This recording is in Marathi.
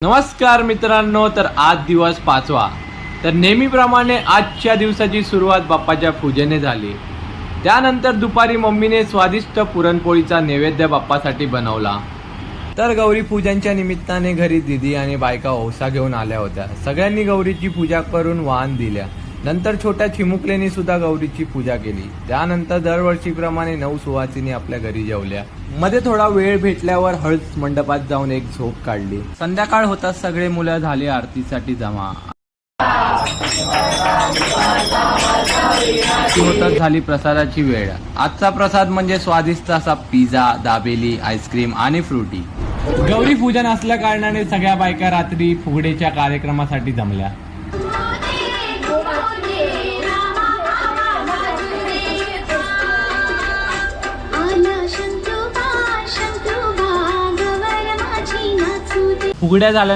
नमस्कार मित्रांनो, तर आज दिवस 5वा. तर नेहमीप्रमाणे आजच्या दिवसाची सुरुवात बाप्पाच्या पूजेने झाली. त्यानंतर दुपारी मम्मीने स्वादिष्ट पुरणपोळीचा नैवेद्य बाप्पासाठी बनवला. तर गौरी पूजनच्या निमित्ताने घरी दिदी आणि बायका ओसा घेऊन आल्या होत्या. सगळ्यांनी गौरीची पूजा करून वाण दिल्या. नंतर छोट्या चिमुकलेनी सुद्धा गौरीची पूजा केली. त्यानंतर दरवर्षीप्रमाणे 9 सुवासिनी आपल्या घरी जेवल्या. मध्ये थोडा वेळ भेटल्यावर हळद मंडपात जाऊन एक झोप काढली. संध्याकाळ होताच सगळे मुलं झाले आरतीसाठी जमा. होताच झाली प्रसादाची वेळ. आजचा प्रसाद म्हणजे स्वादिष्ट असा पिझ्झा, दाबेली, आईस्क्रीम आणि फ्रुटी. गौरी पूजन असल्या कारणाने सगळ्या बायका रात्री फुगडेच्या कार्यक्रमासाठी जमल्या. फुगड्या झाल्या